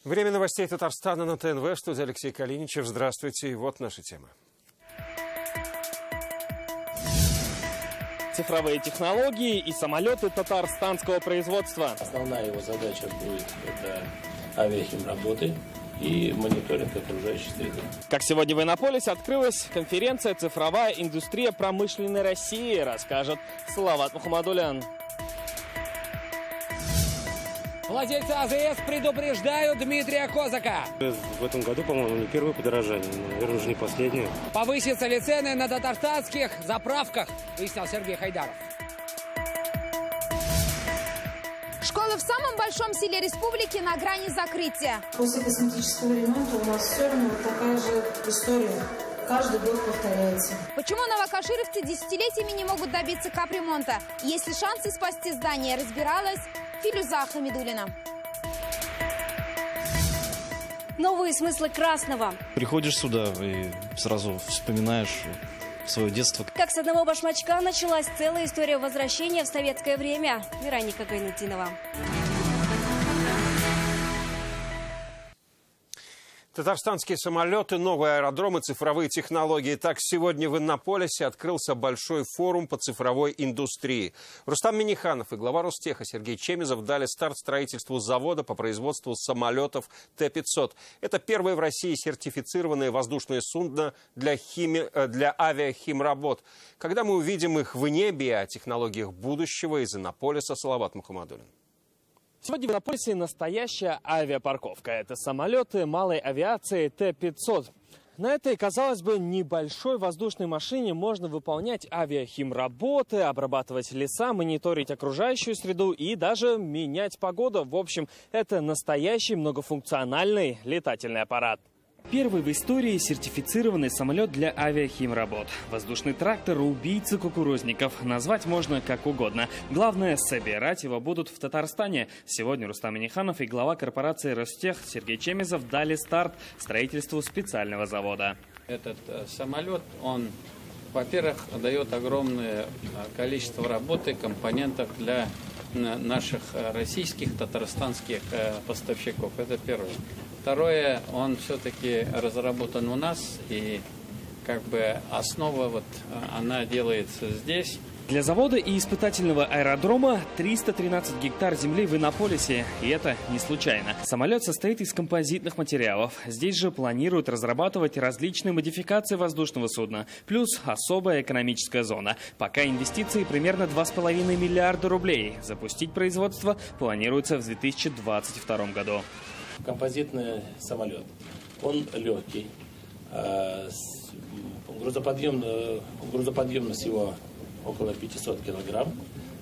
Время новостей Татарстана на ТНВ. Студия Алексей Калиничев. Здравствуйте. И вот наши темы. Цифровые технологии и самолеты татарстанского производства. Основная его задача будет это авиахимработы и мониторинг окружающей среды. Как сегодня в Иннополисе открылась конференция «Цифровая индустрия промышленной России», расскажет Салават Мухаммадулян. Владельцы АЗС предупреждают Дмитрия Козака. В этом году, по-моему, не первое подорожание, но, наверное, уже не последнее. Повысятся ли цены на татарстанских заправках, выяснял Сергей Хайдаров. Школы в самом большом селе республики на грани закрытия. После косметического ремонта у нас все равно такая же история. Каждый год повторяется. Почему новокашировцы десятилетиями не могут добиться капремонта? Есть ли шансы спасти здание, разбиралась Филюза Хамидуллина. Новые смыслы красного. Приходишь сюда и сразу вспоминаешь свое детство. Как с одного башмачка началась целая история возвращения в советское время. Вероника Гайнутдинова. Татарстанские самолеты, новые аэродромы, цифровые технологии. Так, сегодня в Иннополисе открылся большой форум по цифровой индустрии. Рустам Минниханов и глава Ростеха Сергей Чемизов дали старт строительству завода по производству самолетов Т-500. Это первое в России сертифицированное воздушное судно для авиахимработ. Когда мы увидим их в небе, о технологиях будущего, из Иннополиса Салават Мухаммадулин. Сегодня в Иннополисе настоящая авиапарковка. Это самолеты малой авиации Т-500. На этой, казалось бы, небольшой воздушной машине можно выполнять авиахимработы, обрабатывать леса, мониторить окружающую среду и даже менять погоду. В общем, это настоящий многофункциональный летательный аппарат. Первый в истории сертифицированный самолет для авиахимработ. Воздушный трактор убийцы кукурузников. Назвать можно как угодно. Главное, собирать его будут в Татарстане. Сегодня Рустам Минниханов и глава корпорации Ростех Сергей Чемизов дали старт строительству специального завода. Этот самолет, он, во-первых, дает огромное количество работы, компонентов для наших российских, татарстанских поставщиков. Это первое. Второе, он все-таки разработан у нас, и как бы основа она делается здесь. Для завода и испытательного аэродрома 313 гектар земли в Иннополисе. И это не случайно. Самолет состоит из композитных материалов. Здесь же планируют разрабатывать различные модификации воздушного судна. Плюс особая экономическая зона. Пока инвестиции примерно 2,5 миллиарда рублей. Запустить производство планируется в 2022 году. Композитный самолет. Он легкий. Грузоподъемность его около 500 килограмм,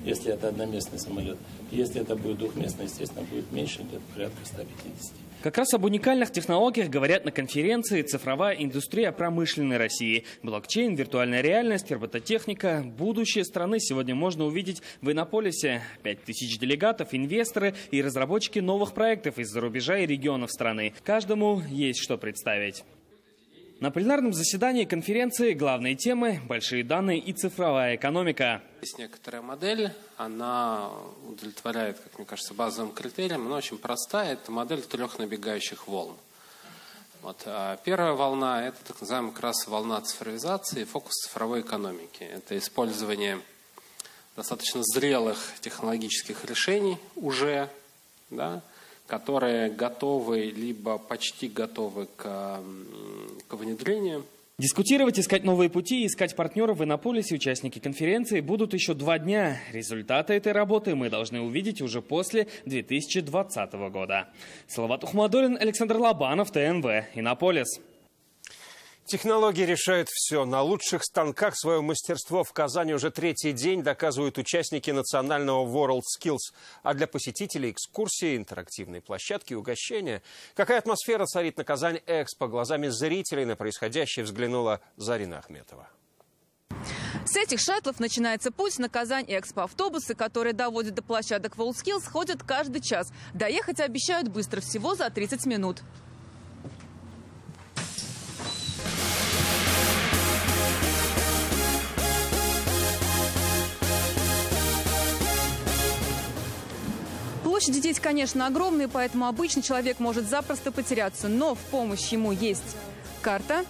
если это одноместный самолет. Если это будет двухместный, естественно, будет меньше, где-то порядка 150. Как раз об уникальных технологиях говорят на конференции «Цифровая индустрия промышленной России». Блокчейн, виртуальная реальность, робототехника. Будущее страны сегодня можно увидеть в Иннополисе. 5000 делегатов, инвесторы и разработчики новых проектов из-за рубежа и регионов страны. Каждому есть что представить. На пленарном заседании конференции главные темы – большие данные и цифровая экономика. Есть некоторая модель, она удовлетворяет, как мне кажется, базовым критериям. Она очень простая, это модель 3 набегающих волн. Первая волна – это так называемая как раз волна цифровизации и фокус цифровой экономики. Это использование достаточно зрелых технологических решений уже, да, которые готовы, либо почти готовы к внедрению. Дискутировать, искать новые пути и искать партнеров в Иннополисе участники конференции будут еще 2 дня. Результаты этой работы мы должны увидеть уже после 2020 года. Салават Мухаммадуллин, Александр Лобанов, ТНВ, Иннополис. Технологии решают все. На лучших станках свое мастерство в Казани уже 3-й день доказывают участники национального WorldSkills. А для посетителей экскурсии, интерактивные площадки, угощения. Какая атмосфера царит на Казань-Экспо? Глазами зрителей на происходящее взглянула Зарина Ахметова. С этих шаттлов начинается путь на Казань-Экспо. Автобусы, которые доводят до площадок WorldSkills, ходят каждый час. Доехать обещают быстро, всего за 30 минут. Площади здесь, конечно, огромные, поэтому обычный человек может запросто потеряться. Но в помощь ему есть карта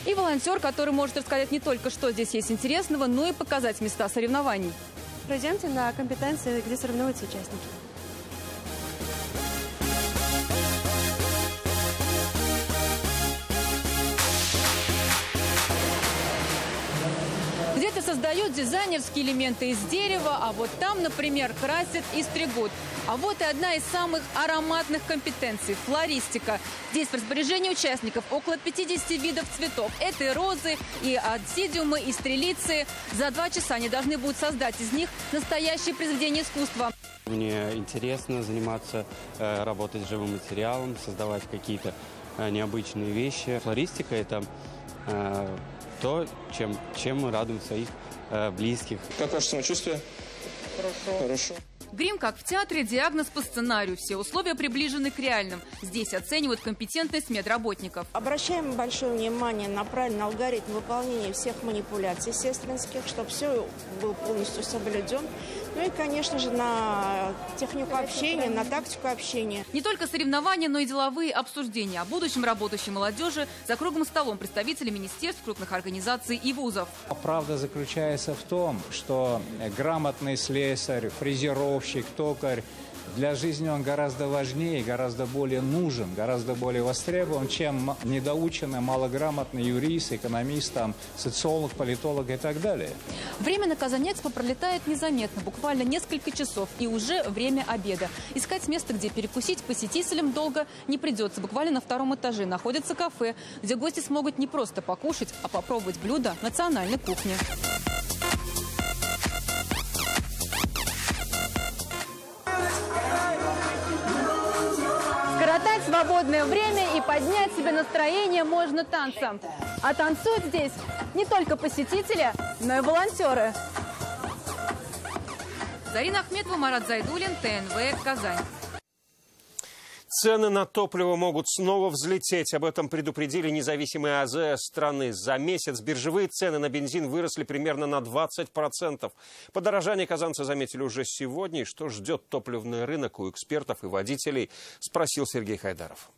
и волонтер, который может рассказать не только, что здесь есть интересного, но и показать места соревнований. Пройдемте на компетенции, где соревнуются участники. Где-то создают дизайнерские элементы из дерева, а вот там, например, красят и стригут. А вот и одна из самых ароматных компетенций – флористика. Здесь в распоряжении участников около 50 видов цветов. Это и розы, и адсидиумы, и стрелиции. За 2 часа они должны будут создать из них настоящее произведение искусства. Мне интересно заниматься, работать с живым материалом, создавать какие-то необычные вещи. Флористика – это то, чем мы радуем своих близких. Как ваше самочувствие? Хорошо. Грим, как в театре, диагноз по сценарию. Все условия приближены к реальным. Здесь оценивают компетентность медработников. Обращаем большое внимание на правильный алгоритм выполнения всех манипуляций сестринских, чтобы все был полностью соблюден. Ну и, конечно же, на технику общения, на тактику общения. Не только соревнования, но и деловые обсуждения о будущем работающей молодежи за круглым столом представители министерств, крупных организаций и вузов. Правда заключается в том, что грамотный слесарь, фрезеровщик, токарь, для жизни он гораздо важнее, гораздо более нужен, гораздо более востребован, чем недоученный, малограмотный юрист, экономист, социолог, политолог и так далее. Время на Казань-Экспо пролетает незаметно, буквально несколько часов, и уже время обеда. Искать место, где перекусить, посетителям долго не придется. Буквально на 2-м этаже находится кафе, где гости смогут не просто покушать, а попробовать блюда национальной кухни. Скоротать свободное время и поднять себе настроение можно танцем. А танцуют здесь не только посетители, но и волонтеры. Зарина Ахметова, Марат Зайдуллин, ТНВ, Казань. Цены на топливо могут снова взлететь. Об этом предупредили независимые АЗС страны. За месяц биржевые цены на бензин выросли примерно на 20%. Подорожание казанцы заметили уже сегодня. И что ждет топливный рынок у экспертов и водителей, спросил Сергей Хайдаров.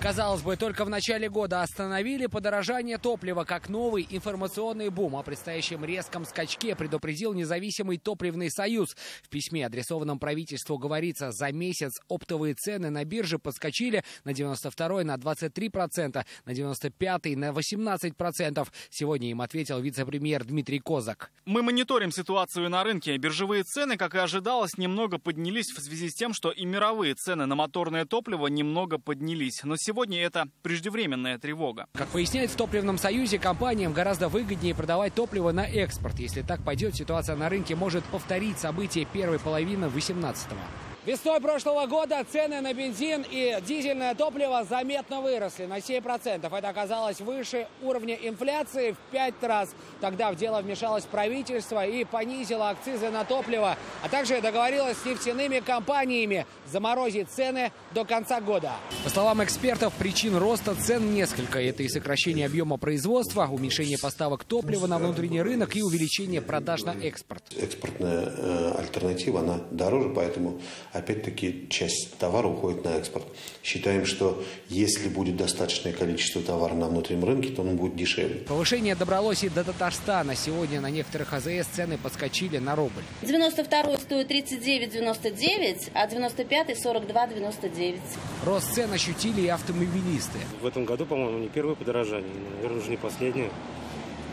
Казалось бы, только в начале года остановили подорожание топлива как новый информационный бум. О предстоящем резком скачке предупредил независимый топливный союз. В письме, адресованном правительству, говорится, за месяц оптовые цены на бирже подскочили на 92-й на 23%, на 95-й на 18%. Сегодня им ответил вице-премьер Дмитрий Козак. Мы мониторим ситуацию на рынке. Биржевые цены, как и ожидалось, немного поднялись в связи с тем, что и мировые цены на моторное топливо немного поднялись. Но сегодня это преждевременная тревога. Как поясняют в топливном союзе, компаниям гораздо выгоднее продавать топливо на экспорт. Если так пойдет, ситуация на рынке может повторить события первой половины 2018-го. Весной прошлого года цены на бензин и дизельное топливо заметно выросли на 7%. Это оказалось выше уровня инфляции в 5 раз. Тогда в дело вмешалось правительство и понизило акцизы на топливо, а также договорилось с нефтяными компаниями заморозить цены до конца года. По словам экспертов, причин роста цен несколько. Это и сокращение объема производства, уменьшение поставок топлива на внутренний рынок и увеличение продаж на экспорт. Экспортная альтернатива, она дороже, поэтому опять-таки часть товара уходит на экспорт. Считаем, что если будет достаточное количество товара на внутреннем рынке, то он будет дешевле. Повышение добралось и до Татарстана. Сегодня на некоторых АЗС цены подскочили на рубль. 92-й стоит 39,99, а 95-й 42,99. Рост цен ощутили и автомобилисты. В этом году, по-моему, не первое подорожание, наверное, уже не последнее.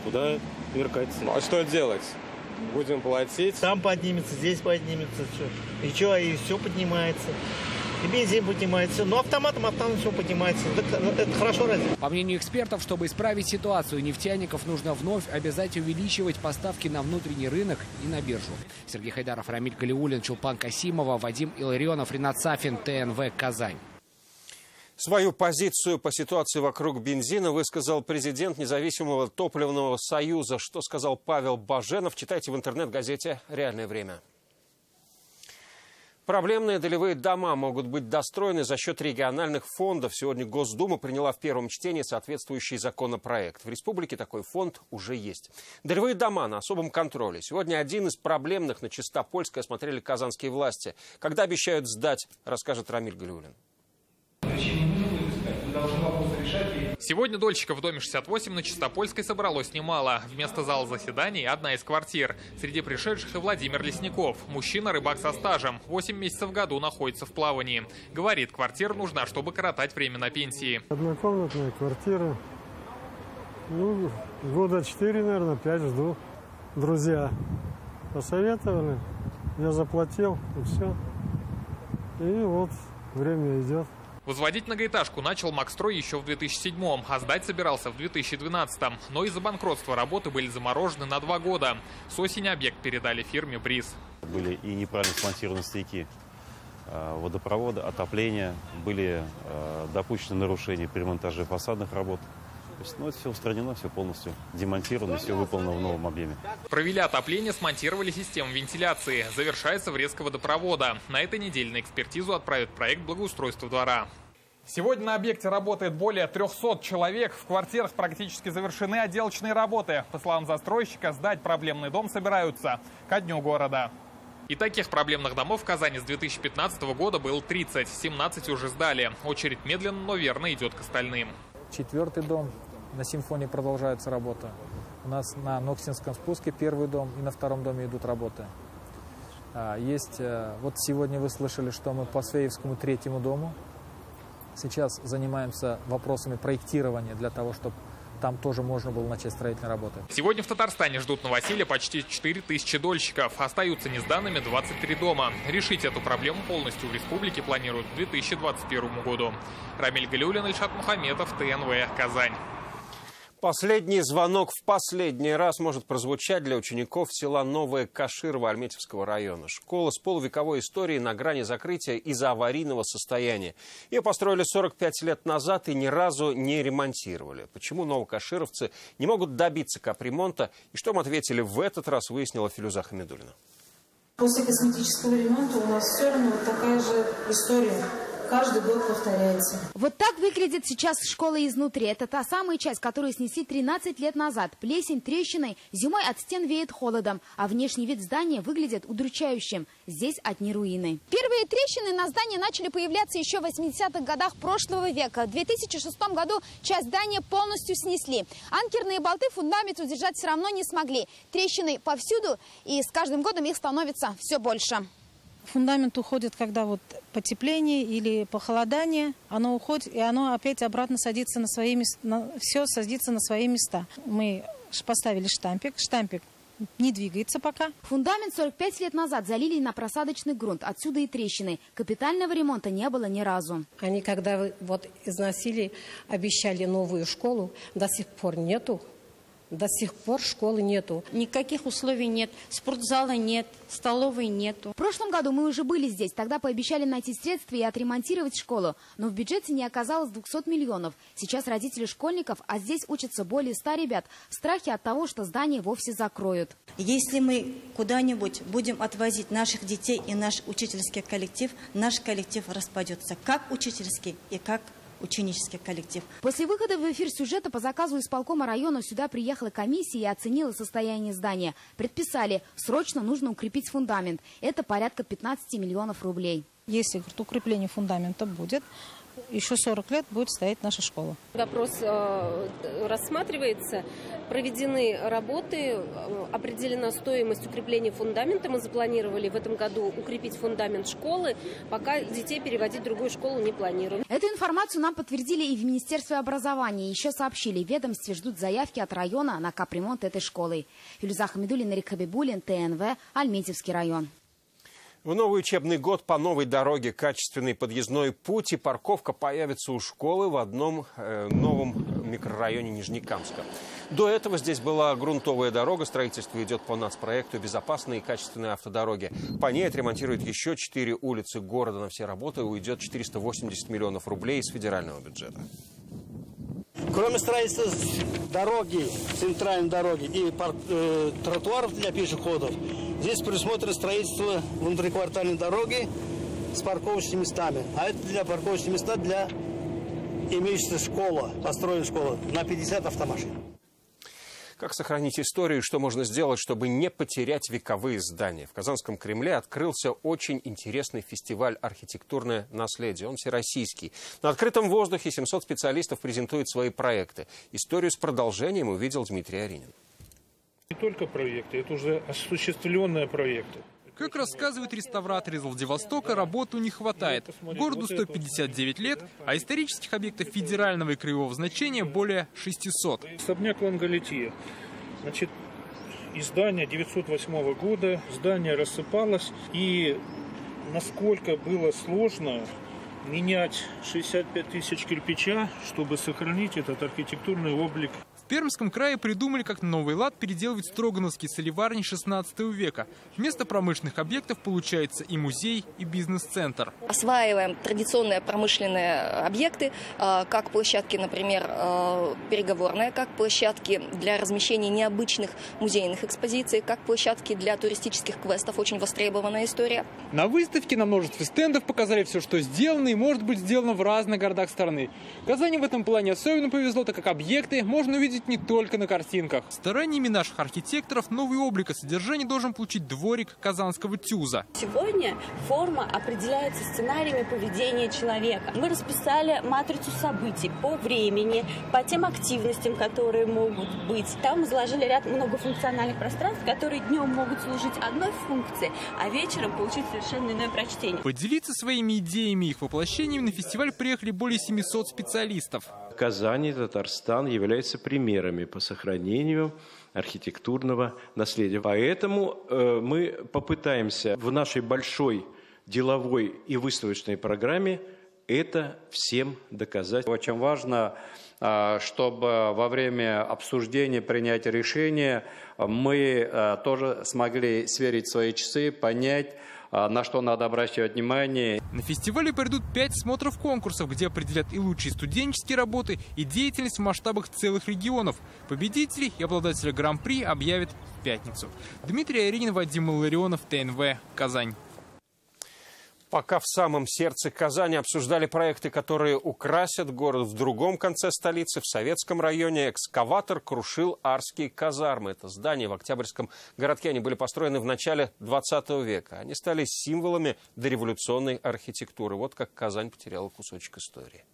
Куда мир катится? А что делать? Будем платить. Там поднимется, здесь поднимется. И что, и все поднимается. И бензин поднимается. Но автоматом все поднимается. Это хорошо разве? По мнению экспертов, чтобы исправить ситуацию нефтяников, нужно вновь обязать увеличивать поставки на внутренний рынок и на биржу. Сергей Хайдаров, Рамиль Галиуллин, Чулпан Касимова, Вадим Илларионов, Ринат Сафин, ТНВ, Казань. Свою позицию по ситуации вокруг бензина высказал президент независимого топливного союза. Что сказал Павел Баженов, читайте в интернет-газете «Реальное время». Проблемные долевые дома могут быть достроены за счет региональных фондов. Сегодня Госдума приняла в первом чтении соответствующий законопроект. В республике такой фонд уже есть. Долевые дома на особом контроле. Сегодня один из проблемных на Чистопольской осмотрели казанские власти. Когда обещают сдать, расскажет Рамиль Галиуллин. Сегодня дольщиков в доме 68 на Чистопольской собралось немало. Вместо зала заседаний – одна из квартир. Среди пришедших и Владимир Лесников. Мужчина-рыбак со стажем. 8 месяцев в году находится в плавании. Говорит, квартира нужна, чтобы коротать время на пенсии. Однокомнатная квартира. Года 4, наверное, 5 жду. Друзья посоветовали. Я заплатил, и все. И вот время идет. Возводить многоэтажку начал Макстрой еще в 2007-м, а сдать собирался в 2012-м. Но из-за банкротства работы были заморожены на 2 года. С осени объект передали фирме «Бриз». Были и неправильно смонтированы стояки водопровода, отопления, были допущены нарушения при монтаже фасадных работ. То есть, это все устранено, все полностью демонтировано, все выполнено в новом объеме. Провели отопление, смонтировали систему вентиляции. Завершается врезка водопровода. На этой неделе на экспертизу отправят проект благоустройства двора. Сегодня на объекте работает более 300 человек. В квартирах практически завершены отделочные работы. По словам застройщика, сдать проблемный дом собираются ко дню города. И таких проблемных домов в Казани с 2015 года было 30. 17 уже сдали. Очередь медленно, но верно идет к остальным. 4-й дом. На Симфонии продолжается работа. У нас на Ноксинском спуске 1-й дом и на 2-м доме идут работы. Есть, вот сегодня вы слышали, что мы по Свеевскому 3-му дому. Сейчас занимаемся вопросами проектирования для того, чтобы там тоже можно было начать строительные работы. Сегодня в Татарстане ждут новоселья почти 4000 дольщиков. Остаются несданными 23 дома. Решить эту проблему полностью в республике планируют к 2021 году. Рамиль Галиуллин, Ильшат Мухаметов, ТНВ, Казань. Последний звонок в последний раз может прозвучать для учеников села Новое Каширово Альметьевского района. Школа с полувековой историей на грани закрытия из-за аварийного состояния. Ее построили 45 лет назад и ни разу не ремонтировали. Почему новокашировцы не могут добиться капремонта и что им ответили в этот раз, выяснила Филюза Хамидуллина. После косметического ремонта у нас все равно вот такая же история. Каждый год повторяется. Вот так выглядит сейчас школа изнутри. Это та самая часть, которую снесли 13 лет назад. Плесень, трещиной, зимой от стен веет холодом, а внешний вид здания выглядит удручающим. Здесь одни руины. Первые трещины на здании начали появляться еще в 80-х годах прошлого века. В 2006 году часть здания полностью снесли. Анкерные болты фундамент удержать все равно не смогли. Трещины повсюду, и с каждым годом их становится все больше. Фундамент уходит, когда вот потепление или похолодание, оно уходит, и оно опять обратно садится на свои места, все садится на свои места. Мы поставили штампик, штампик не двигается пока. Фундамент 45 лет назад залили на просадочный грунт, отсюда и трещины. Капитального ремонта не было ни разу. Они, когда вот износили, обещали новую школу, до сих пор нету. До сих пор школы нету. Никаких условий нет. Спортзала нет, столовой нету. В прошлом году мы уже были здесь. Тогда пообещали найти средства и отремонтировать школу. Но в бюджете не оказалось 200 миллионов. Сейчас родители школьников, а здесь учатся более 100 ребят, в страхе от того, что здание вовсе закроют. Если мы куда-нибудь будем отвозить наших детей и наш учительский коллектив, наш коллектив распадется. Как учительский и как ученический коллектив. После выхода в эфир сюжета по заказу исполкома района сюда приехала комиссия и оценила состояние здания. Предписали, срочно нужно укрепить фундамент. Это порядка 15 миллионов рублей. Если укрепление фундамента будет, еще 40 лет будет стоять наша школа. Вопрос рассматривается, проведены работы, определена стоимость укрепления фундамента. Мы запланировали в этом году укрепить фундамент школы, пока детей переводить в другую школу не планируем. Эту информацию нам подтвердили и в Министерстве образования. Еще сообщили, в ведомстве ждут заявки от района на капремонт этой школы. Филюза Хамидуллина, Нарик Хабибуллин, ТНВ, Альметьевский район. В новый учебный год по новой дороге качественный подъездной путь и парковка появится у школы в одном новом микрорайоне Нижнекамска. До этого здесь была грунтовая дорога, строительство идет по нацпроекту «Безопасные и качественные автодороги». По ней отремонтируют еще 4 улицы города. На все работы уйдет 480 миллионов рублей из федерального бюджета. Кроме строительства дороги, центральной дороги и тротуаров для пешеходов, здесь предусмотрено строительство внутриквартальной дороги с парковочными местами. А это для парковочных места для имеющейся школа, построена школа на 50 автомашин. Как сохранить историю, что можно сделать, чтобы не потерять вековые здания? В Казанском Кремле открылся очень интересный фестиваль «Архитектурное наследие». Он всероссийский. На открытом воздухе 700 специалистов презентуют свои проекты. Историю с продолжением увидел Дмитрий Аринин. Не только проекты, это уже осуществленные проекты. Как рассказывает реставратор из Владивостока, работы не хватает. Городу 159 лет, а исторических объектов федерального и краевого значения более 600. Особняк Лангалетия. Значит, издание 908 года, здание рассыпалось. И насколько было сложно менять 65 тысяч кирпича, чтобы сохранить этот архитектурный облик. В Пермском крае придумали, как на новый лад переделывать строгановские солеварни 16 века. Вместо промышленных объектов получается и музей, и бизнес-центр. Осваиваем традиционные промышленные объекты, как площадки, например, переговорные, как площадки для размещения необычных музейных экспозиций, как площадки для туристических квестов, очень востребованная история. На выставке на множестве стендов показали все, что сделано и может быть сделано в разных городах страны. Казани в этом плане особенно повезло, так как объекты можно увидеть не только на картинках. Стараниями наших архитекторов новый облик и содержание должен получить дворик казанского ТЮЗа. Сегодня форма определяется сценариями поведения человека. Мы расписали матрицу событий по времени, по тем активностям, которые могут быть. Там мы заложили ряд многофункциональных пространств, которые днем могут служить одной функции, а вечером получить совершенно иное прочтение. Поделиться своими идеями и их воплощением на фестиваль приехали более 700 специалистов. Казань и Татарстан являются примерами по сохранению архитектурного наследия. Поэтому мы попытаемся в нашей большой деловой и выставочной программе это всем доказать. Очень важно, чтобы во время обсуждения, принятия решения мы тоже смогли сверить свои часы, понять, на что надо обращать внимание. На фестивале пройдут 5 смотров конкурсов, где определят и лучшие студенческие работы, и деятельность в масштабах целых регионов. Победителей и обладателя гран-при объявят в пятницу. Дмитрий Аринин, Вадим Илларионов, ТНВ, Казань. Пока в самом сердце Казани обсуждали проекты, которые украсят город, в другом конце столицы, в Советском районе, экскаватор крушил Арские казармы. Это здания в Октябрьском городке. Они были построены в начале 20 века. Они стали символами дореволюционной архитектуры. Вот как Казань потеряла кусочек истории.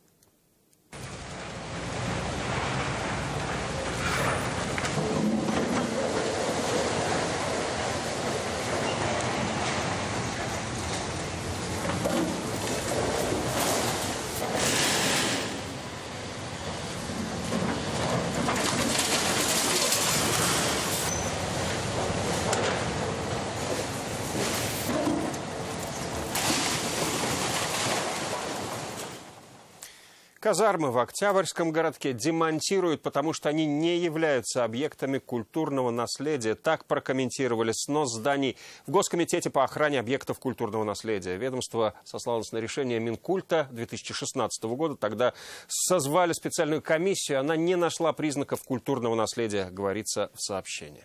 Казармы в Октябрьском городке демонтируют, потому что они не являются объектами культурного наследия. Так прокомментировали снос зданий в Госкомитете по охране объектов культурного наследия. Ведомство сослалось на решение Минкульта 2016 года. Тогда созвали специальную комиссию. Она не нашла признаков культурного наследия, говорится в сообщении.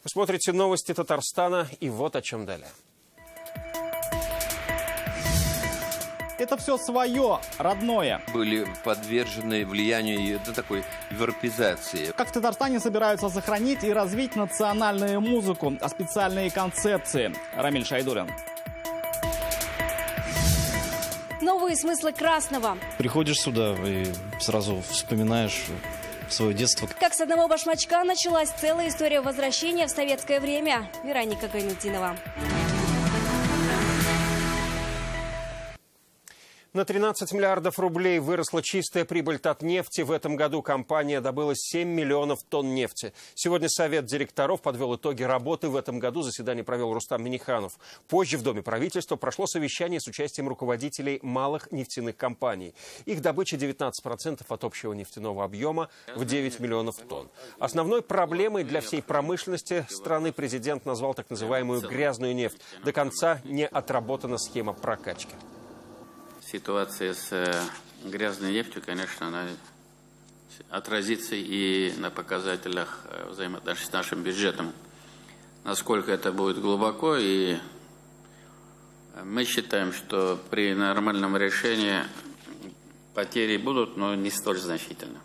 Вы смотрите новости Татарстана, и вот о чем далее. Это все свое, родное. Были подвержены влиянию такой европеизации. Как в Татарстане собираются сохранить и развить национальную музыку, а специальные концепции. Рамиль Шайдулин. Новые смыслы красного. Приходишь сюда и сразу вспоминаешь свое детство. Как с одного башмачка началась целая история возвращения в советское время. Вероника Гайнутдинова. На 13 миллиардов рублей выросла чистая прибыль Татнефти. В этом году компания добыла 7 миллионов тонн нефти. Сегодня Совет директоров подвел итоги работы. В этом году заседание провел Рустам Минниханов. Позже в Доме правительства прошло совещание с участием руководителей малых нефтяных компаний. Их добыча 19% от общего нефтяного объема в 9 миллионов тонн. Основной проблемой для всей промышленности страны президент назвал так называемую грязную нефть. До конца не отработана схема прокачки. Ситуация с грязной нефтью, конечно, она отразится и на показателях взаимоотношений с нашим бюджетом. Насколько это будет глубоко и Мы считаем, что при нормальном решении потери будут, но не столь значительно.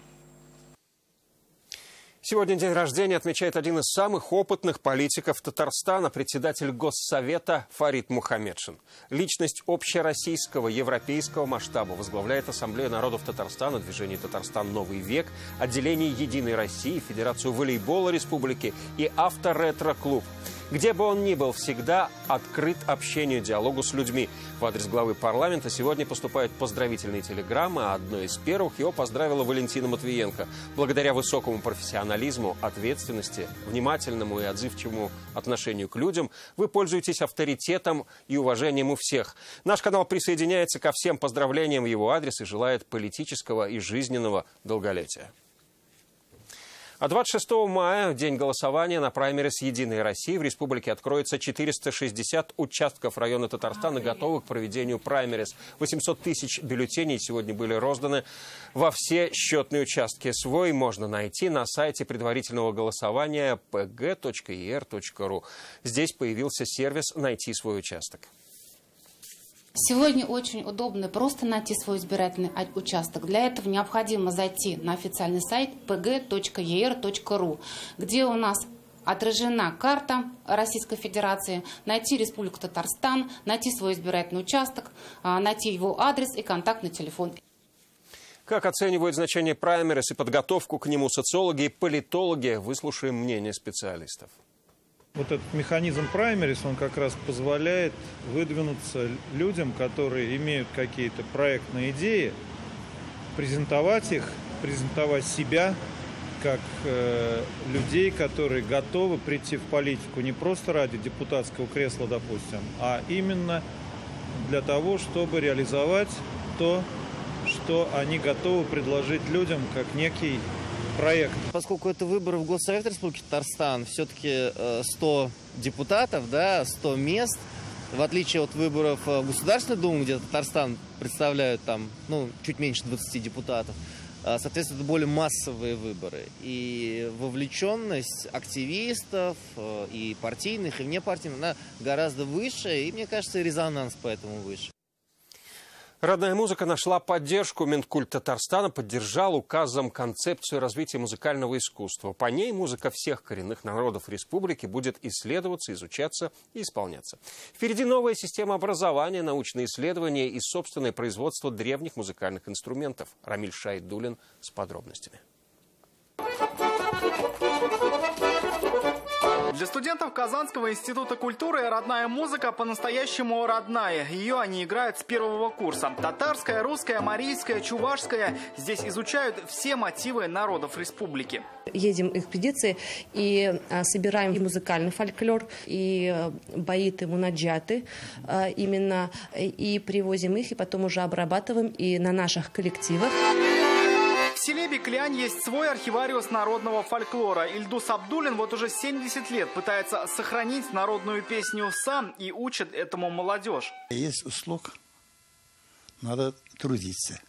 Сегодня день рождения отмечает один из самых опытных политиков Татарстана, председатель Госсовета Фарид Мухаммедшин. Личность общероссийского, европейского масштаба, возглавляет Ассамблею народов Татарстана, движение «Татарстан. Новый век», отделение «Единой России», Федерацию волейбола республики и авторетро-клуб. Где бы он ни был, всегда открыт общению, диалогу с людьми. В адрес главы парламента сегодня поступают поздравительные телеграммы, а одной из первых его поздравила Валентина Матвиенко. Благодаря высокому профессионализму, ответственности, внимательному и отзывчивому отношению к людям вы пользуетесь авторитетом и уважением у всех. Наш канал присоединяется ко всем поздравлениям в его адрес и желает политического и жизненного долголетия. А 26 мая, в день голосования на праймерис «Единой России», в республике откроется 460 участков района Татарстана, готовых к проведению праймерис. 800 тысяч бюллетеней сегодня были розданы во все счетные участки. Свой можно найти на сайте предварительного голосования pg.er.ru. Здесь появился сервис «Найти свой участок». Сегодня очень удобно просто найти свой избирательный участок. Для этого необходимо зайти на официальный сайт pg.er.ru, где у нас отражена карта Российской Федерации, найти Республику Татарстан, найти свой избирательный участок, найти его адрес и контактный телефон. Как оценивают значение праймерис и подготовку к нему социологи и политологи, выслушаем мнение специалистов. Вот этот механизм праймерис, он как раз позволяет выдвинуться людям, которые имеют какие-то проектные идеи, презентовать их, презентовать себя как людей, которые готовы прийти в политику не просто ради депутатского кресла, допустим, а именно для того, чтобы реализовать то, что они готовы предложить людям как некий проект. Поскольку это выборы в Госсовет Республики Татарстан, все-таки 100 депутатов, да, 100 мест, в отличие от выборов в Государственную Думу, где Татарстан представляют там, чуть меньше 20 депутатов, соответственно, это более массовые выборы. И вовлеченность активистов и партийных, и внепартийных, она гораздо выше, и, мне кажется, и резонанс поэтому выше. Родная музыка нашла поддержку. Минкульт Татарстана поддержал указом концепцию развития музыкального искусства. По ней музыка всех коренных народов республики будет исследоваться, изучаться и исполняться. Впереди новая система образования, научные исследования и собственное производство древних музыкальных инструментов. Рамиль Шайдуллин с подробностями. Для студентов Казанского института культуры родная музыка по-настоящему родная. Ее они играют с первого курса. Татарская, русская, марийская, чувашская. Здесь изучают все мотивы народов республики. Едем в экспедиции и собираем и музыкальный фольклор, и баиты, мунаджаты именно. И привозим их, и потом уже обрабатываем и на наших коллективах. В селе Беклянь есть свой архивариус народного фольклора. Ильдус Абдулин вот уже 70 лет пытается сохранить народную песню сам и учит этому молодежь. Есть услуг, надо трудиться.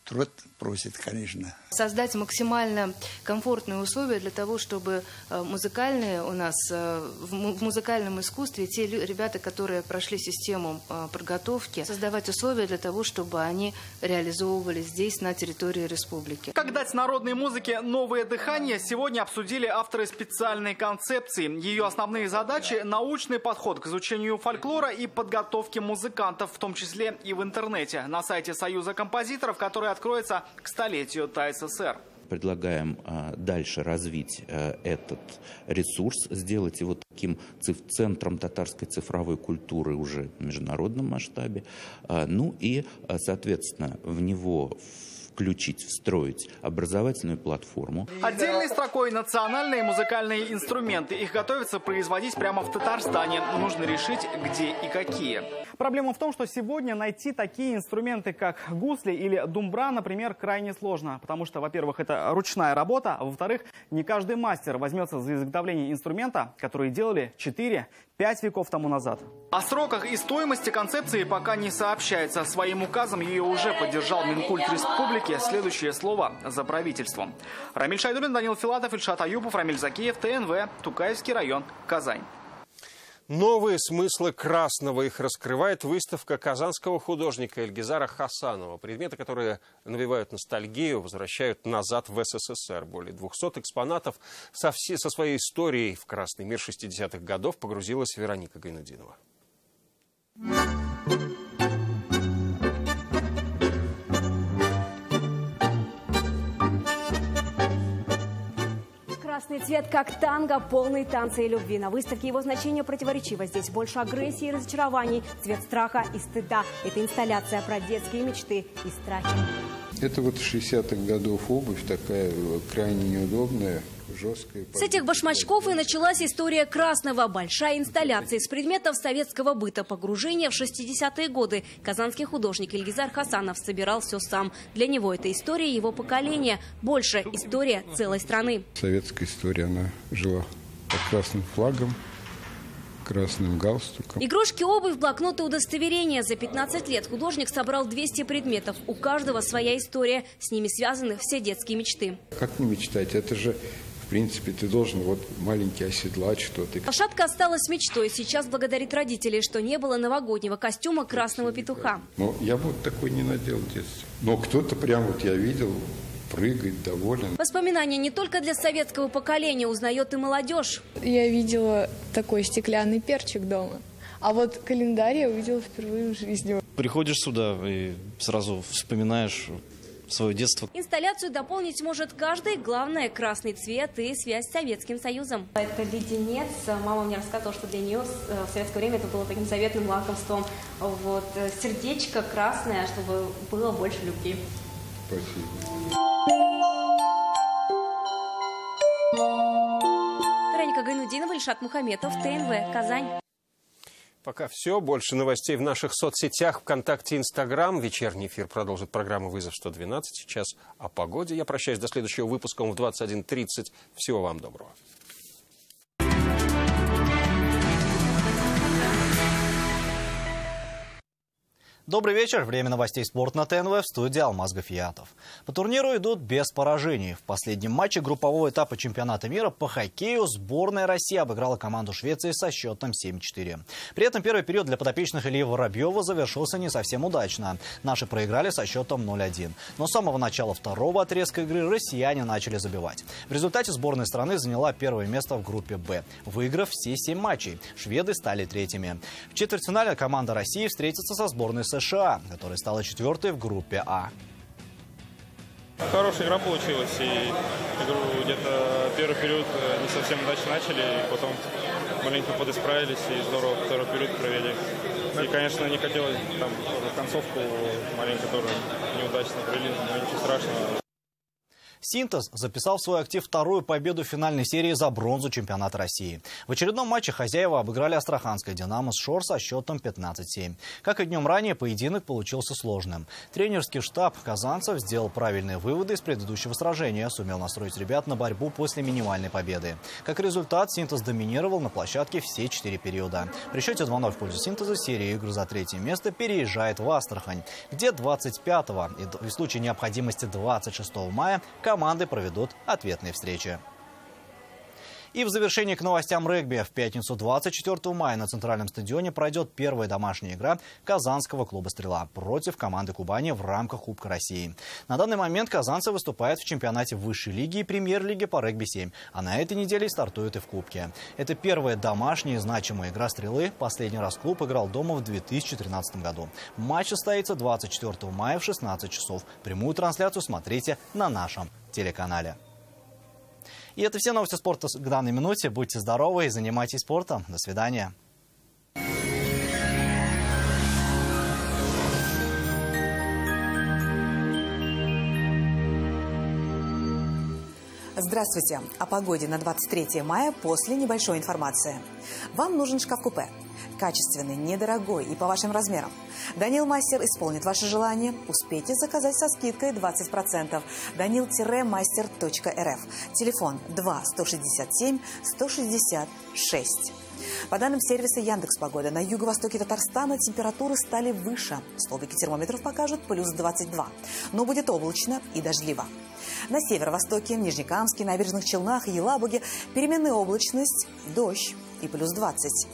Труд просит, конечно. Создать максимально комфортные условия для того, чтобы музыкальные у нас, в музыкальном искусстве, те ребята, которые прошли систему подготовки, создавать условия для того, чтобы они реализовывались здесь, на территории республики. Как дать народной музыке новое дыхание, сегодня обсудили авторы специальной концепции. Ее основные задачи – научный подход к изучению фольклора и подготовке музыкантов, в том числе и в интернете, на сайте Союза композиторов, который откроется к столетию ТССР. Предлагаем дальше развить этот ресурс, сделать его таким центром татарской цифровой культуры уже в международном масштабе. Ну и, соответственно, в него включить, встроить образовательную платформу. Отдельной строкой национальные музыкальные инструменты. Их готовятся производить прямо в Татарстане. Нужно решить, где и какие. Проблема в том, что сегодня найти такие инструменты, как гусли или думбра, например, крайне сложно. Потому что, во-первых, это ручная работа, а во-вторых, не каждый мастер возьмется за изготовление инструмента, который делали 4-5 веков тому назад. О сроках и стоимости концепции пока не сообщается. Своим указом ее уже поддержал Минкульт республики. Следующее слово за правительством. Рамиль Шайдуллин, Данил Филатов, Ильшат Аюпов, Рамиль Закиев, ТНВ, Тукаевский район, Казань. Новые смыслы красного. Их раскрывает выставка казанского художника Ильгизара Хасанова. Предметы, которые навевают ностальгию, возвращают назад в СССР. Более 200 экспонатов со своей историей в красный мир 60-х годов погрузилась Вероника Гайнутдинова. Красный цвет как танго, полный танца и любви. На выставке его значение противоречиво. Здесь больше агрессии и разочарований, цвет страха и стыда. Это инсталляция про детские мечты и страхи. Это вот 60-х годов обувь, такая крайне неудобная, жесткая. С этих башмачков и началась история красного. Большая инсталляция из предметов советского быта. Погружение в 60-е годы. Казанский художник Ильгизар Хасанов собирал все сам. Для него это история его поколения. Больше – история целой страны. Советская история, она жила под красным флагом, красным галстуком. Игрушки, обувь, блокноты, удостоверения. За 15 лет художник собрал 200 предметов. У каждого своя история. С ними связаны все детские мечты. Как не мечтать? Это же, в принципе, ты должен вот маленький оседлать что-то. Лошадка осталась мечтой. Сейчас благодарит родителей, что не было новогоднего костюма красного петуха. Но я бы вот такой не надел в детстве. Но кто-то прям вот я видел, прыгает, доволен. Воспоминания не только для советского поколения, узнает и молодежь. Я видела такой стеклянный перчик дома, а вот календарь я увидела впервые в жизни. Приходишь сюда и сразу вспоминаешь свое детство. Инсталляцию дополнить может каждый. Главное – красный цвет и связь с Советским Союзом. Это леденец. Мама мне рассказывала, что для нее в советское время это было таким заветным лакомством. Вот сердечко красное, чтобы было больше любви. Спасибо. Вероника Гайнутдинова, Ильшат Мухаметов, ТНВ, Казань. Пока все. Больше новостей в наших соцсетях, ВКонтакте, Инстаграм. Вечерний эфир продолжит программа «Вызов 112». Сейчас о погоде. Я прощаюсь до следующего выпуска в 21:30. Всего вам доброго. Добрый вечер. Время новостей «Спорт» на ТНВ. В студии Алмаз Гафиятов. По турниру идут без поражений. В последнем матче группового этапа чемпионата мира по хоккею сборная России обыграла команду Швеции со счетом 7-4. При этом первый период для подопечных Ильи Воробьева завершился не совсем удачно. Наши проиграли со счетом 0-1. Но с самого начала второго отрезка игры россияне начали забивать. В результате сборная страны заняла первое место в группе «Б», выиграв все 7 матчей. Шведы стали третьими. В четвертьфинале команда России встретится со сборной США, которая стала четвертой в группе А. Хорошая игра получилась, и игру где-то первый период не совсем удачно начали, и потом маленько подисправились, и здорово второй период провели. И, конечно, не хотелось там концовку маленько тоже неудачно провели, но ничего страшного. «Синтез» записал в свой актив вторую победу в финальной серии за бронзу чемпионата России. В очередном матче хозяева обыграли астраханское «Динамо» Шор со счетом 15-7. Как и днем ранее, поединок получился сложным. Тренерский штаб казанцев сделал правильные выводы из предыдущего сражения, сумел настроить ребят на борьбу после минимальной победы. Как результат, «Синтез» доминировал на площадке все 4 периода. При счете 2-0 в пользу «Синтеза» серия игр за третье место переезжает в Астрахань, где 25 и в случае необходимости 26 мая команды проведут ответные встречи. И в завершении к новостям регби. В пятницу 24 мая на Центральном стадионе пройдет первая домашняя игра казанского клуба «Стрела» против команды Кубани в рамках Кубка России. На данный момент казанцы выступают в чемпионате высшей лиги и премьер-лиги по регби-7, а на этой неделе стартуют и в Кубке. Это первая домашняя значимая игра «Стрелы». Последний раз клуб играл дома в 2013 году. Матч состоится 24 мая в 16 часов. Прямую трансляцию смотрите на нашем телеканале. И это все новости спорта к данной минуте. Будьте здоровы и занимайтесь спортом. До свидания. Здравствуйте. О погоде на 23 мая после небольшой информации. Вам нужен шкаф-купе. Качественный, недорогой и по вашим размерам. Данил Мастер исполнит ваше желание. Успейте заказать со скидкой 20%. Danil-master.rf. Телефон 2-167-166. По данным сервиса Яндекс.Погода, на юго-востоке Татарстана температуры стали выше. Столбики термометров покажут плюс 22. Но будет облачно и дождливо. На северо-востоке, Нижнекамске, Набережных Челнах и Елабуге переменная облачность, дождь. и плюс 20.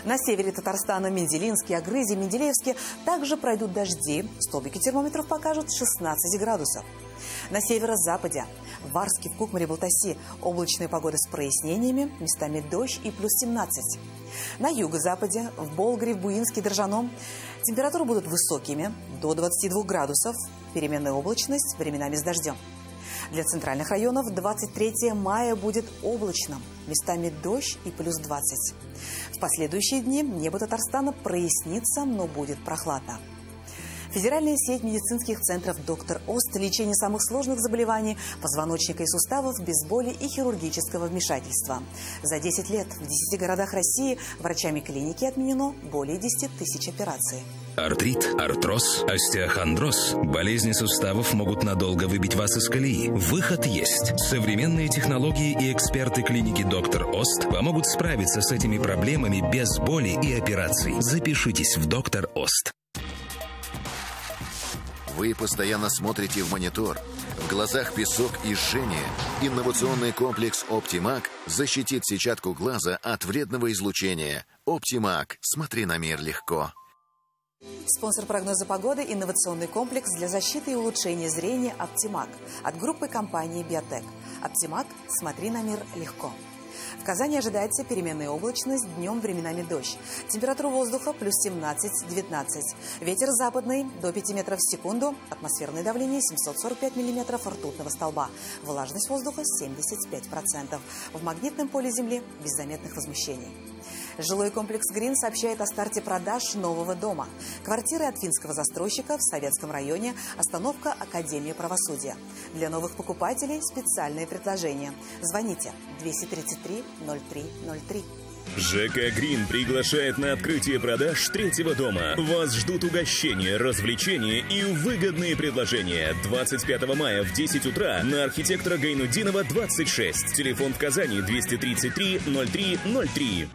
На севере Татарстана, Менделинске, Агрызе, Менделеевске также пройдут дожди. Столбики термометров покажут 16 градусов. На северо-западе, в Варске, в Кукмаре, Балтаси облачная погода с прояснениями, местами дождь и плюс 17. На юго-западе, в Болгаре, в Буинске, Дрожжаном температуры будут высокими, до 22 градусов, переменная облачность, временами с дождем. Для центральных районов 23 мая будет облачным, местами дождь и плюс 20. В последующие дни небо Татарстана прояснится, но будет прохладно. Федеральная сеть медицинских центров «Доктор Ост» лечение самых сложных заболеваний позвоночника и суставов без боли и хирургического вмешательства. За 10 лет в 10 городах России врачами клиники отменено более 10 тысяч операций. Артрит, артроз, остеохондроз. Болезни суставов могут надолго выбить вас из колеи. Выход есть. Современные технологии и эксперты клиники «Доктор Ост» помогут справиться с этими проблемами без боли и операций. Запишитесь в «Доктор Ост». Вы постоянно смотрите в монитор. В глазах песок и жжение. Инновационный комплекс «Оптимаг» защитит сетчатку глаза от вредного излучения. «Оптимаг». Смотри на мир легко. Спонсор прогноза погоды – инновационный комплекс для защиты и улучшения зрения «Оптимаг» от группы компании «Биотек». «Оптимаг» – смотри на мир легко. В Казани ожидается переменная облачность, днем временами дождь. Температура воздуха плюс 17-19. Ветер западный до 5 метров в секунду. Атмосферное давление 745 миллиметров ртутного столба. Влажность воздуха 75%. В магнитном поле Земли без заметных возмущений. Жилой комплекс «Грин» сообщает о старте продаж нового дома. Квартиры от финского застройщика в Советском районе, остановка Академии правосудия. Для новых покупателей специальное предложение. Звоните 233 03 03. ЖК «Грин» приглашает на открытие продаж третьего дома. Вас ждут угощения, развлечения и выгодные предложения. 25 мая в 10 утра на архитектора Гайнудинова, 26. Телефон в Казани 233 03 03.